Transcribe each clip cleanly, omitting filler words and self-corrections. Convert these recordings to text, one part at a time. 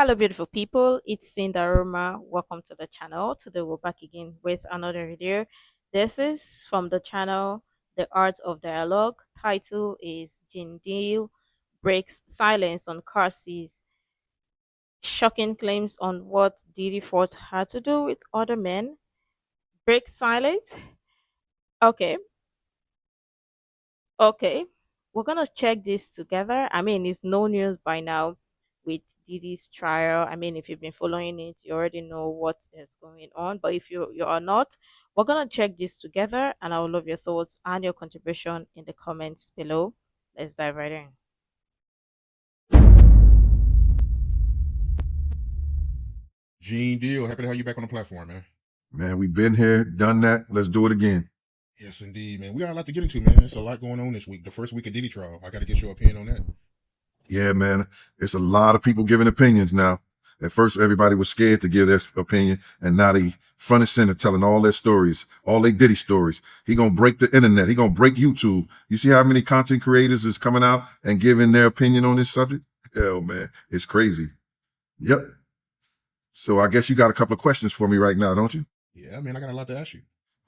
Hello, beautiful people. It's Cinderoma. Welcome to the channel. Today we're back again with another video. This is from the channel The Art of Dialogue. Title is Jindil breaks silence on Cassie's shocking claims on what Diddy forced her to do with other men. Break silence? Okay, okay. We're gonna check this together. I mean, it's no news by now with Diddy's trial. I mean, if you've been following it, you already know what is going on. But if you are not, we're gonna check this together, and I would love your thoughts and your contribution in the comments below. Let's dive right in. Gene Deal, happy to have you back on the platform, man. Man, we've been here, done that. Let's do it again. Yes, indeed, man. We got a lot to get into, man. It's a lot going on this week. The first week of Diddy trial. I got to get your opinion on that. Yeah, man. It's a lot of people giving opinions now. At first, everybody was scared to give their opinion, and now they front and center telling all their stories, all their Diddy stories. He gonna break the internet. He gonna break YouTube. You see how many content creators is coming out and giving their opinion on this subject? Hell, man, it's crazy. Yep. So I guess you got a couple of questions for me right now, don't you? Yeah, man, I got a lot to ask you.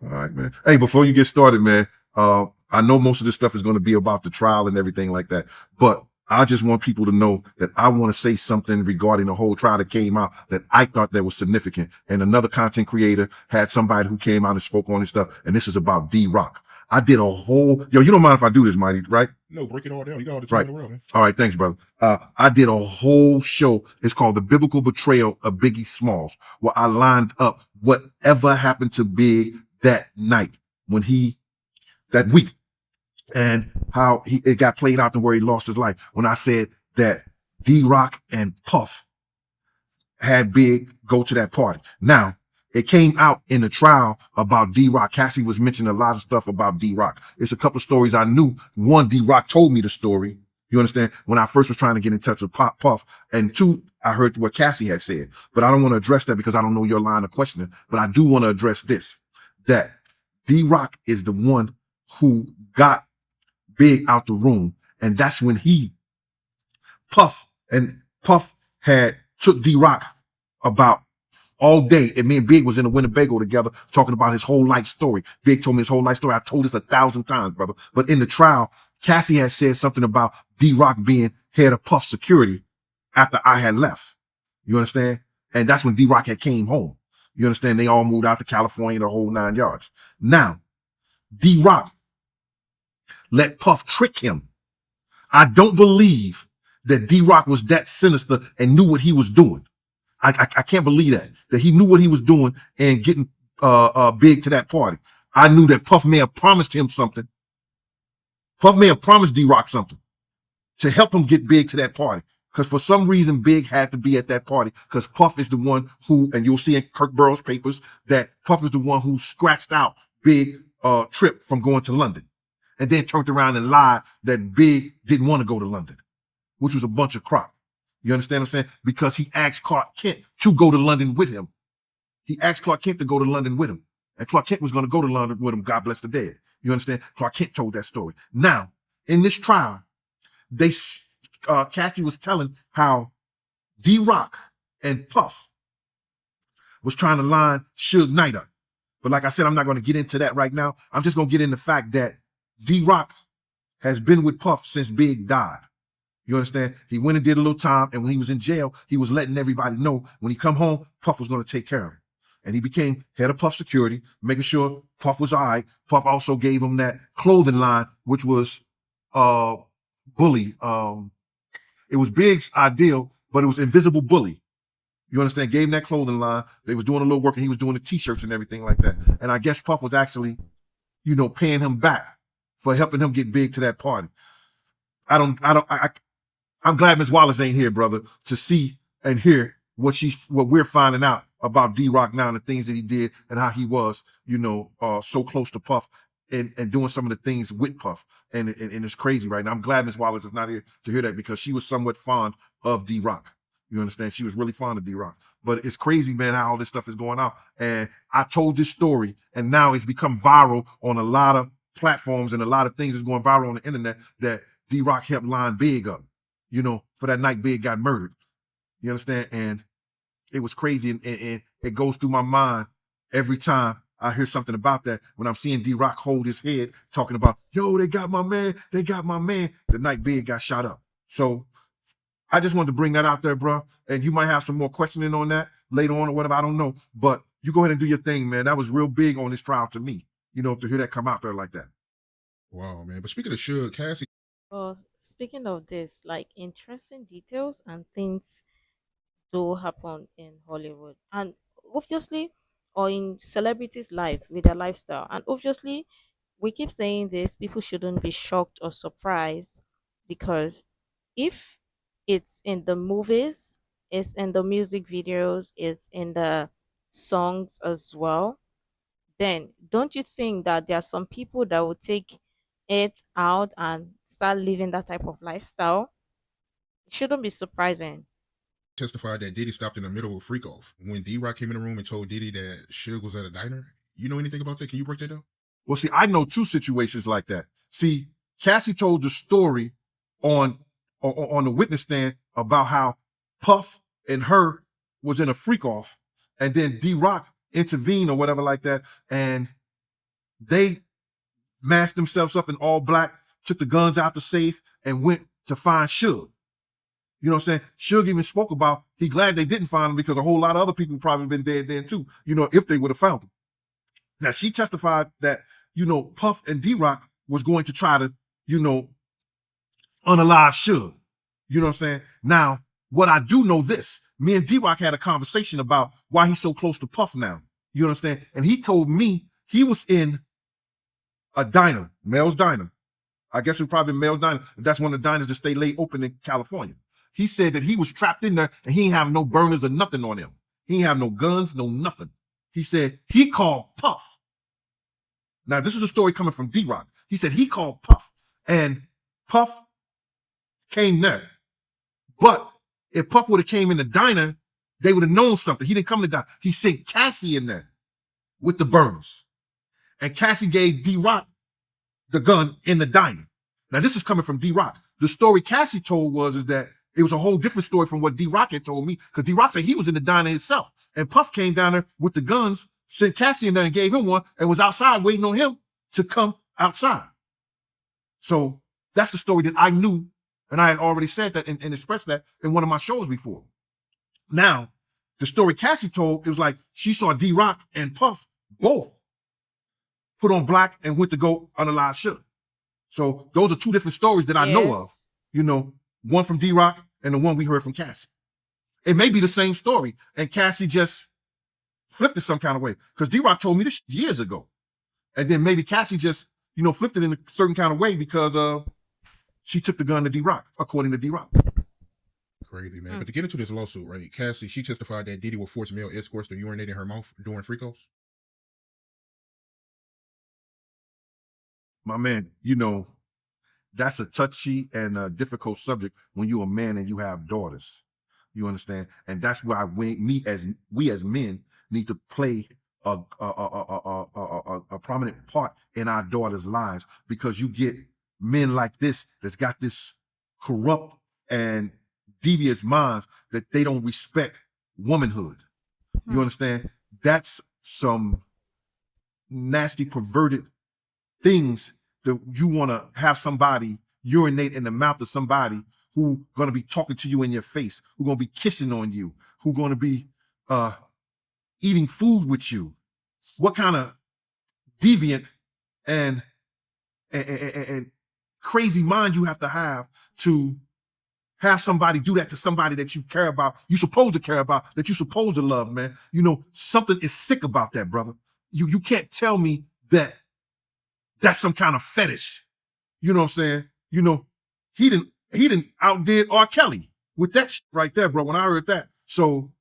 All right, man. Hey, before you get started, man, I know most of this stuff is going to be about the trial and everything like that, but I just want people to know that I want to say something regarding the whole trial that came out that I thought that was significant. And another content creator had somebody who came out and spoke on this stuff, and this is about D-Rock. I did a whole, you don't mind if I do this, Mighty, right? No, break it all down. You got all the time in the world, man. All right, thanks, brother. I did a whole show. It's called The Biblical Betrayal of Biggie Smalls, where I lined up whatever happened to Big that night that week, and how it got played out and where he lost his life. When I said that D-Rock and Puff had Big go to that party. Now, it came out in the trial about D-Rock. Cassie was mentioning a lot of stuff about D-Rock. It's a couple of stories I knew. One, D-Rock told me the story. You understand? When I first was trying to get in touch with Puff. And two, I heard what Cassie had said. But I don't want to address that because I don't know your line of questioning. But I do want to address this, that D-Rock is the one who got Big out the room. And that's when Puff had took D-Rock about all day, and me and Big was in the Winnebago together talking about his whole life story. Big told me his whole life story. I told this 1,000 times, brother. But in the trial, Cassie had said something about D-Rock being head of Puff security after I had left. You understand? And that's when D-Rock had came home. You understand? They all moved out to California, the whole 9 yards. Now, D-Rock let Puff trick him. I don't believe that D-Rock was that sinister and knew what he was doing. I can't believe that he knew what he was doing and getting Big to that party. I knew that Puff may have promised him something. Puff may have promised D-Rock something to help him get Big to that party. Because for some reason, Big had to be at that party because Puff is the one who, and you'll see in Kirk Burroughs' papers, that Puff is the one who scratched out Big trip from going to London, and then turned around and lied that Big didn't want to go to London, which was a bunch of crap. You understand what I'm saying? Because he asked Clark Kent to go to London with him. He asked Clark Kent to go to London with him. And Clark Kent was going to go to London with him. God bless the dead. You understand? Clark Kent told that story. Now, in this trial, Cassie was telling how D-Rock and Puff was trying to line Suge Knight up. But like I said, I'm not going to get into that right now. I'm just going to get into the fact that D-Rock has been with Puff since Big died. You understand? He went and did a little time, and when he was in jail, he was letting everybody know when he come home, Puff was going to take care of him. And he became head of Puff security, making sure Puff was all right. Puff also gave him that clothing line, which was Bully. It was Big's ideal, but it was Invisible Bully. You understand? Gave him that clothing line. They was doing a little work, and he was doing the t-shirts and everything like that. And I guess Puff was actually, paying him back for helping him get Big to that party. I'm glad Ms. Wallace ain't here, brother, to see and hear what we're finding out about D-Rock now and the things that he did and how he was, so close to Puff and doing some of the things with Puff. And it's crazy right now. I'm glad Ms. Wallace is not here to hear that because she was somewhat fond of D-Rock. You understand? She was really fond of D-Rock. But it's crazy, man, how all this stuff is going out. And I told this story, and now it's become viral on a lot of platforms and a lot of things is going viral on the internet that D-Rock helped line Big up, for that night Big got murdered. You understand? And it was crazy, and it goes through my mind every time I hear something about that. When I'm seeing D-Rock hold his head, talking about, yo, they got my man, they got my man. The night Big got shot up. So I just wanted to bring that out there, bro. And you might have some more questioning on that later on or whatever. I don't know. But you go ahead and do your thing, man. That was real big on this trial to me, to hear that come out there like that. Wow, man. But speaking of Suge, Cassie Well, speaking of this, like interesting details and things do happen in Hollywood, and obviously, or in celebrities' life with their lifestyle, and obviously, we keep saying this. People shouldn't be shocked or surprised because if it's in the movies, it's in the music videos, it's in the songs as well, then don't you think that there are some people that will take it out and start living that type of lifestyle? It shouldn't be surprising. testified that Diddy stopped in the middle of a freak off when D-Rock came in the room and told Diddy that Suge was at a diner. You know anything about that? Can you break that down? Well, see, I know two situations like that. See, Cassie told the story on the witness stand about how Puff and her was in a freak off, and then D-Rock intervened or whatever like that, and they masked themselves up in all black, took the guns out the safe, and went to find Suge. You know what I'm saying? Suge even spoke about he glad they didn't find him because a whole lot of other people probably been dead then too, if they would have found him. Now, she testified that, Puff and D-Rock was going to try to, unalive Suge. You know what I'm saying? Now, what I do know this, me and D-Rock had a conversation about why he's so close to Puff now. You understand? And he told me he was in a diner, Mel's Diner. I guess it was probably Mel's Diner. That's one of the diners that stay late open in California. He said that he was trapped in there and he ain't have no burners or nothing on him. He ain't have no guns, no nothing. He said he called Puff. Now, this is a story coming from D-Rock. He said he called Puff and Puff came there. But if Puff would have came in the diner, they would have known something. He didn't come to the diner. He sent Cassie in there with the burners. And Cassie gave D-Rock the gun in the diner. Now, this is coming from D-Rock. The story Cassie told is that it was a whole different story from what D-Rock had told me, because D-Rock said he was in the diner himself. And Puff came down there with the guns, sent Cassie in there and gave him one, and was outside waiting on him to come outside. So that's the story that I knew, and I had already said that and expressed that in one of my shows before. Now, the story Cassie told, it was like she saw D-Rock and Puff both put on black and went to go unalive Suge. So those are two different stories that I know of. One from D-Rock and the one we heard from Cassie. It may be the same story, and Cassie just flipped it some kind of way. Because D-Rock told me this years ago. And then maybe Cassie just, flipped it in a certain kind of way because she took the gun to D-Rock, according to D-Rock. Crazy, man. But to get into this lawsuit, right, Cassie, she testified that Diddy would force male escorts to urinate in her mouth during freak offs. My man, that's a touchy and a difficult subject when you're a man and you have daughters. You understand? And that's why we as men need to play a prominent part in our daughters' lives, because you get men like this that's got this corrupt and devious minds that they don't respect womanhood. You understand? That's some nasty, perverted things that you want to have somebody urinate in the mouth of somebody who going to be talking to you in your face, who going to be kissing on you, who going to be eating food with you. What kind of deviant and crazy mind you have to have somebody do that to somebody that you care about, you're supposed to care about, that you're supposed to love, man. Something is sick about that, brother. You can't tell me that that's some kind of fetish. You know what I'm saying? He didn't outdid R. Kelly with that right there, bro. When I heard that, so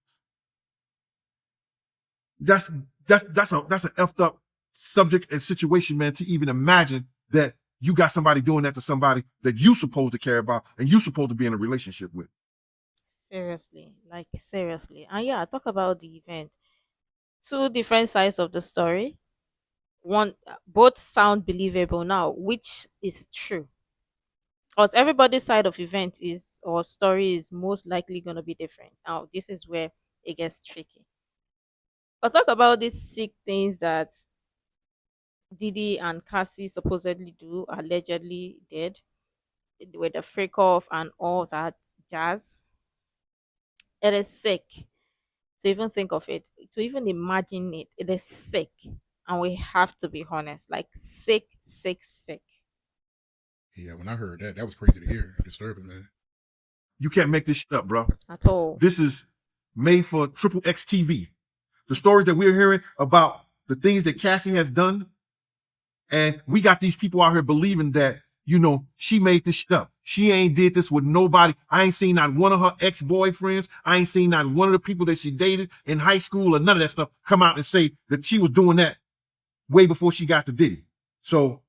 that's an effed up subject and situation, man. To even imagine that you got somebody doing that to somebody that you supposed to care about and you supposed to be in a relationship with. Seriously, like seriously. And yeah, talk about the event. Two different sides of the story. Both sound believable now. Which is true? Because everybody's side of event is or story is most likely gonna be different. Now, this is where it gets tricky. But talk about these sick things that Diddy and Cassie supposedly do, allegedly did, with the freak off and all that jazz. It is sick to even think of it, to even imagine it. It is sick. And we have to be honest, like sick, sick, sick. Yeah, when I heard that, that was crazy to hear. Disturbing, man. You can't make this shit up, bro. At all. This is made for Triple X TV. The stories that we're hearing about the things that Cassie has done, and we got these people out here believing that, you know, she made this shit up. She ain't did this with nobody. I ain't seen not one of her ex-boyfriends. I ain't seen not one of the people that she dated in high school or none of that stuff come out and say that she was doing that way before she got to Diddy. So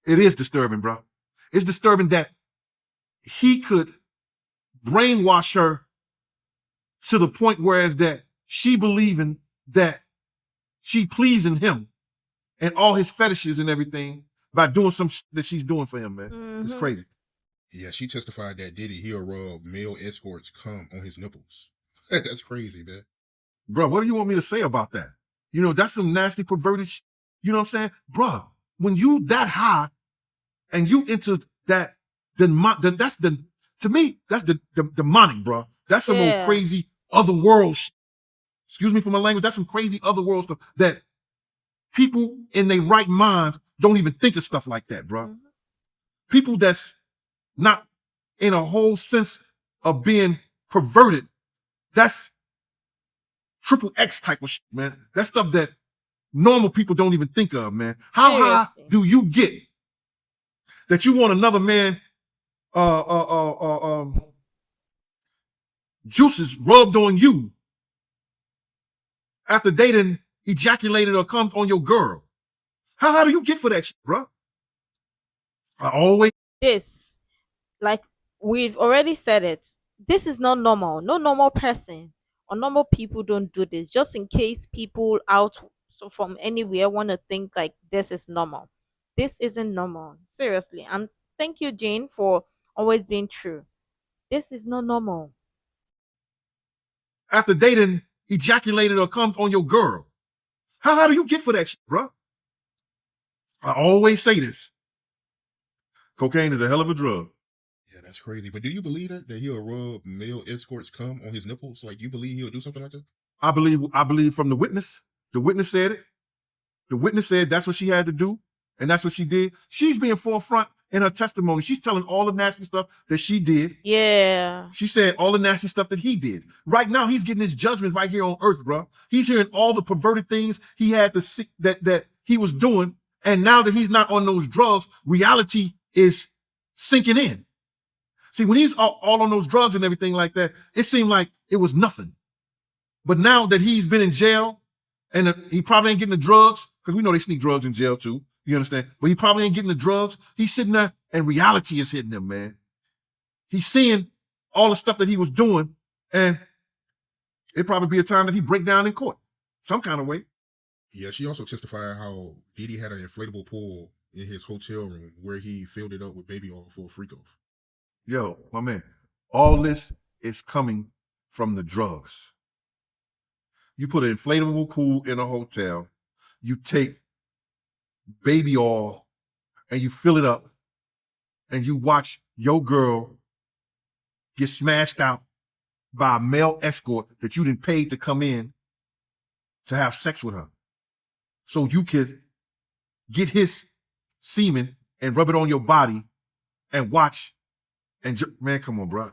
it is disturbing, bro. It's disturbing that he could brainwash her to the point whereas that she believing that she pleasing him and all his fetishes and everything by doing some that she's doing for him, man. It's crazy. Yeah, she testified that Diddy, he'll rub male escorts cum on his nipples. That's crazy, man. Bro, what do you want me to say about that? You know, that's some nasty perverted you know what I'm saying? Bro, when you that high and you into that, that's the, to me, that's the demonic, bro. That's some old crazy otherworld excuse me for my language. That's some crazy otherworld stuff that people in their right minds don't even think of stuff like that, bro. People that's not in a whole sense of being perverted. That's triple X type of shit, man. That's stuff that normal people don't even think of, man. How high do you get that you want another man juices rubbed on you after they done ejaculated or come on your girl? How high do you get for that shit, bro? I always This, like we've already said it, this is not normal. No normal person or normal people don't do this. Just in case people out so from anywhere want to think like this is normal. This isn't normal. Seriously. And thank you, Jane, for always being true. This is not normal. after they done ejaculated or come on your girl. How high do you get for that shit, bro? I always say this. Cocaine is a hell of a drug. Yeah, that's crazy. But do you believe that he'll rub male escorts cum on his nipples? Like, you believe he'll do something like that? I believe from the witness. The witness said it. The witness said that's what she had to do, and that's what she did. She's being forefront in her testimony. She's telling all the nasty stuff that she did. Yeah. She said all the nasty stuff that he did. Right now, he's getting his judgment right here on earth, bro. He's hearing all the perverted things he had to see that he was doing. And now that he's not on those drugs, reality is sinking in. See, when he's all on those drugs and everything like that, it seemed like it was nothing. But now that he's been in jail and he probably ain't getting the drugs, because we know they sneak drugs in jail too. You understand? But he probably ain't getting the drugs. He's sitting there and reality is hitting him, man. He's seeing all the stuff that he was doing, and it'd probably be a time that he break down in court, some kind of way. Yeah, she also testified how Diddy had an inflatable pool in his hotel room where he filled it up with baby oil for a freak off. Yo, my man, all this is coming from the drugs. You put an inflatable pool in a hotel, you take baby oil and you fill it up, and you watch your girl get smashed out by a male escort that you didn't pay to come in to have sex with her. So you could get his semen and rub it on your body and watch. And man, come on, bro.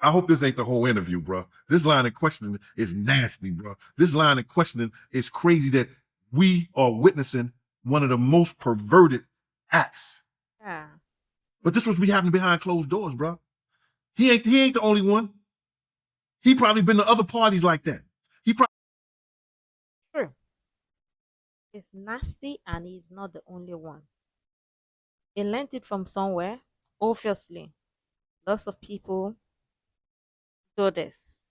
I hope this ain't the whole interview, bro. This line of questioning is nasty, bro. This line of questioning is crazy that we are witnessing one of the most perverted acts. Yeah. But this was be happening behind closed doors, bro. He ain't the only one. He probably been to other parties like that. He probably True. It's nasty and he's not the only one. He learned it from somewhere. Obviously, lots of people do this.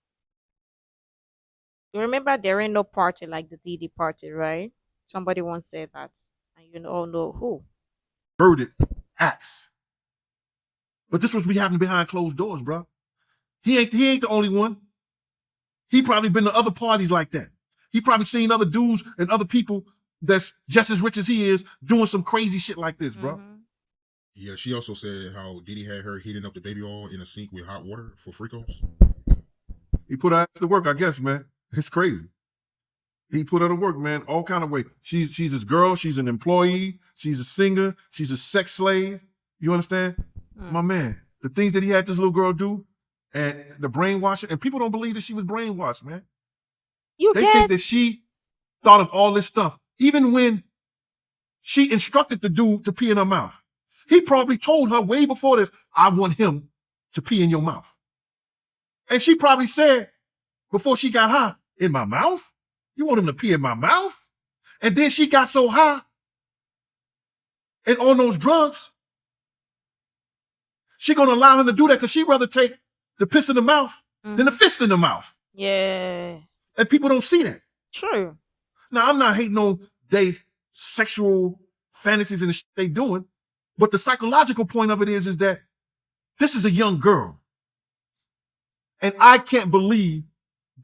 You remember there ain't no party like the Diddy party, right? Somebody once said that. And you all know who. perverted acts. But this was be happening behind closed doors, bro. He ain't the only one. He probably been to other parties like that. He probably seen other dudes and other people that's just as rich as he is doing some crazy shit like this, bro. Mm-hmm. Yeah, she also said how Diddy had her heating up the baby oil in a sink with hot water for fricos. He put her ass to work, I guess, man. It's crazy. He put her to work, man, all kind of way. She's his girl. She's an employee. She's a singer. She's a sex slave. You understand? My man, the things that he had this little girl do and the brainwashing, and people don't believe that she was brainwashed, man. They think that she thought of all this stuff. Even when she instructed the dude to pee in her mouth. He probably told her way before this, I want him to pee in your mouth. And she probably said, before she got high, in my mouth? You want him to pee in my mouth? And then she got so high and on those drugs, she gonna allow him to do that because she'd rather take the piss in the mouth than the fist in the mouth. Yeah. And people don't see that. True. Now, I'm not hating on they sexual fantasies and the shit they doing, but the psychological point of it is that this is a young girl. And I can't believe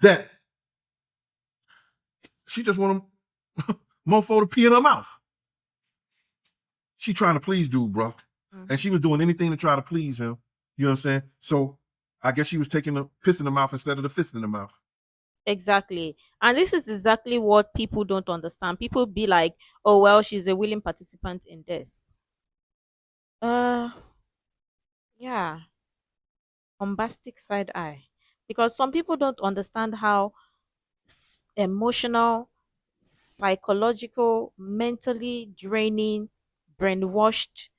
that she just want a mofo to pee in her mouth. She trying to please dude, bro. And she was doing anything to try to please him. You know what I'm saying? So I guess she was taking the piss in the mouth instead of the fist in the mouth. Exactly. And this is exactly what people don't understand. People be like, oh, well, she's a willing participant in this. Yeah. Bombastic side eye. Because some people don't understand how emotional, psychological, mentally draining, brainwashed,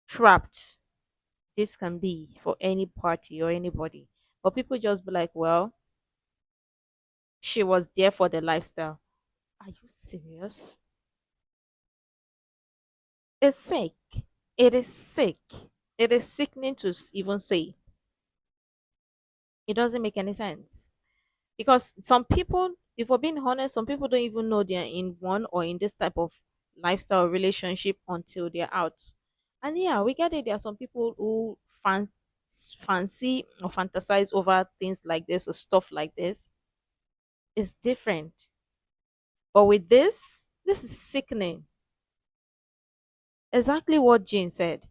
trapped this can be for any party or anybody. But people just be like, well, she was there for the lifestyle. Are you serious? It's sick. It is sick. It is sickening to even say. It doesn't make any sense. Because some people, if we're being honest, some people don't even know they're in one or in this type of lifestyle relationship until they're out. And yeah, we get it. There are some people who fancy or fantasize over things like this or stuff like this. It's different. But with this is sickening. Exactly what Jean said.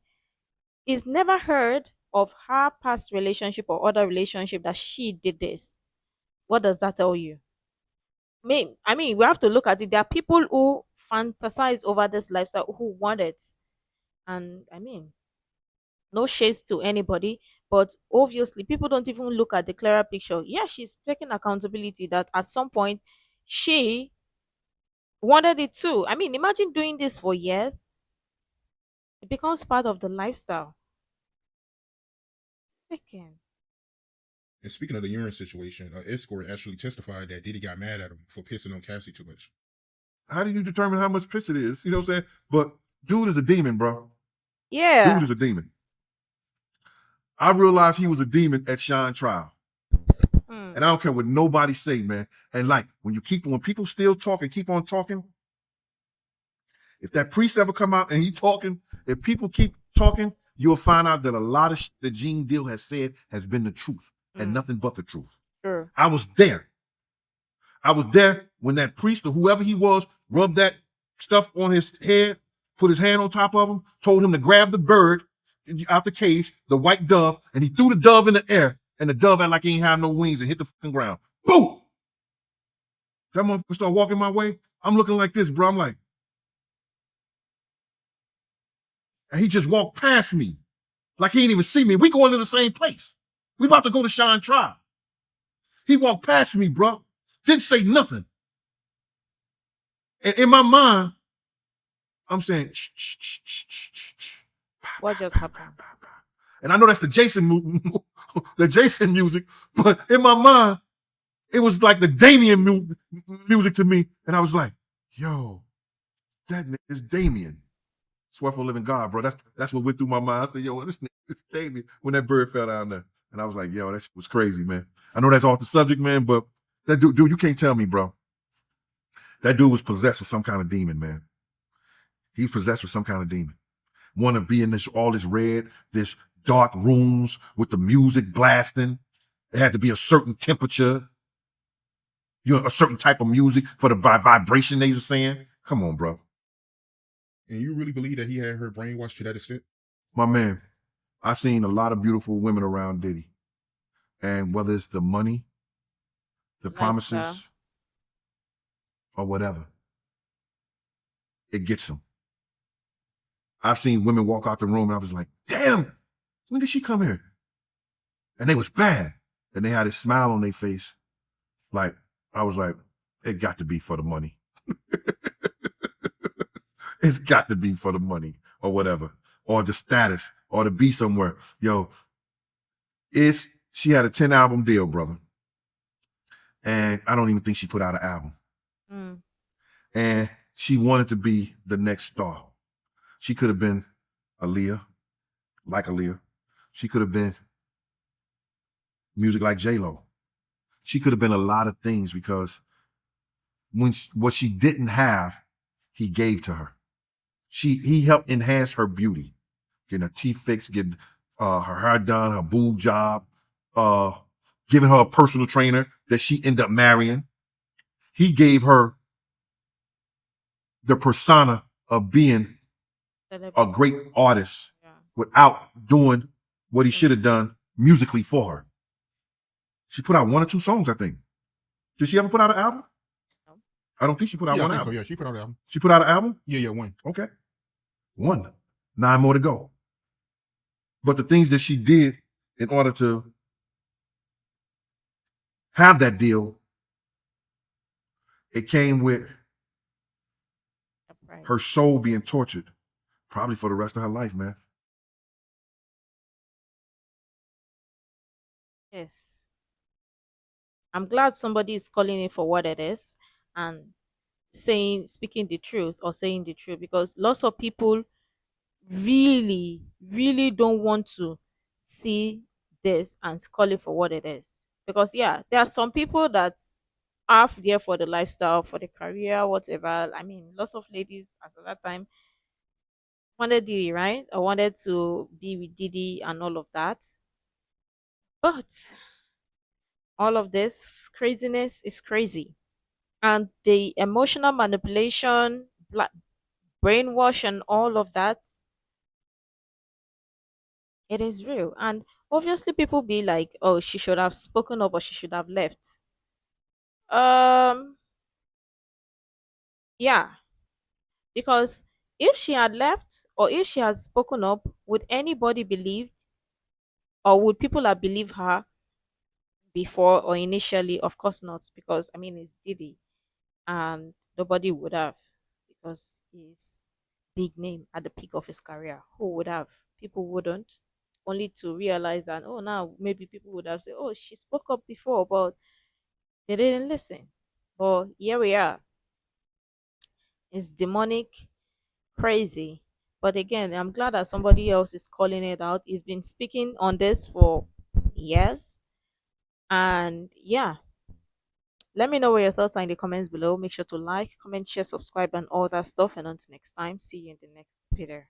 He's never heard of her past relationship or other relationship that she did this. What does that tell you? I mean, we have to look at it. There are people who fantasize over this lifestyle who want it. And I mean, no shades to anybody, but obviously people don't even look at the clearer picture. Yeah, she's taking accountability that at some point she wanted it too. I mean, imagine doing this for years. It becomes part of the lifestyle. Second. And speaking of the urine situation, an escort actually testified that Diddy got mad at him for pissing on Cassie too much. How do you determine how much piss it is? You know what I'm saying? But dude is a demon, bro. Yeah. Dude is a demon. I realized he was a demon at Shine trial. And I don't care what nobody say, man. And like, when people still talking, keep on talking. If that priest ever come out and he talking, if people keep talking, you'll find out that a lot of shit that Gene Deal has said has been the truth and nothing but the truth. Sure. I was there. I was there when that priest or whoever he was rubbed that stuff on his head, put his hand on top of him, told him to grab the bird out the cage, the white dove, and he threw the dove in the air, and the dove acted like he ain't have no wings and hit the fucking ground. Boom! That motherfucker started walking my way. I'm looking like this, bro. I'm like, and he just walked past me like he didn't even see me. We going to the same place. We about to go to Shine Trial. He walked past me, bro. Didn't say nothing. And in my mind, I'm saying, What just happened? and I know that's the Jason music, but in my mind, it was like the Damien music to me. And I was like, yo, that nigga is Damien. Swear for living God, bro. That's what went through my mind. I said, yo, this nigga is Damien when that bird fell down there. And I was like, yo, that shit was crazy, man. I know that's off the subject, man, but that dude, you can't tell me, bro. That dude was possessed with some kind of demon, man. He was possessed with some kind of demon. want to be in all this red, this dark rooms with the music blasting. It had to be a certain temperature, a certain type of music for the vibration they were saying. Come on, bro. And you really believe that he had her brainwashed to that extent? My man, I seen a lot of beautiful women around Diddy. And whether it's the money, the Lifestyle. promises, or whatever, it gets him. I've seen women walk out the room and I was like, damn, when did she come here? And they was bad. And they had a smile on their face. Like, I was like, it got to be for the money. It's got to be for the money or whatever, or the status, or to be somewhere. Yo, she had a 10-album deal, brother. And I don't even think she put out an album. Mm. And she wanted to be the next star. She could have been Aaliyah, like Aaliyah. She could have been music like J-Lo. She could have been a lot of things because what she didn't have, he gave to her. He helped enhance her beauty, getting her teeth fixed, getting her hair done, her boob job, giving her a personal trainer that she ended up marrying. He gave her the persona of being a great artist without doing what he should have done musically for her. She put out 1 or 2 songs, I think. Did she ever put out an album? No. I don't think she put out one album. So, yeah, she put out an album. She put out an album? Yeah, 1. Okay. 1. 9 more to go. But the things that she did in order to have that deal, it came with her soul being tortured, probably for the rest of her life, man. Yes. I'm glad somebody is calling it for what it is and speaking the truth or saying the truth, because lots of people really, really don't want to see this and call it for what it is. Because yeah, there are some people that are there for the lifestyle, for the career, whatever. I mean, lots of ladies at that time wanted Diddy, right? Or wanted to be with Diddy and all of that. But all of this craziness is crazy. And the emotional manipulation, brainwash, and all of that, it is real. And obviously, people be like, "Oh, she should have spoken up, or she should have left." Um, yeah, because if she had left, or if she has spoken up, would anybody believe, or would people have believed her before or initially? Of course not, because I mean, it's Diddy, and nobody would have, because he's big name at the peak of his career. Who would have? People wouldn't. Only to realize that, oh, now maybe people would have said, oh, she spoke up before, but they didn't listen. But here we are. It's demonic, crazy. But again, I'm glad that somebody else is calling it out. He's been speaking on this for years. And yeah, let me know what your thoughts are in the comments below. Make sure to like, comment, share, subscribe, and all that stuff. And until next time, see you in the next video.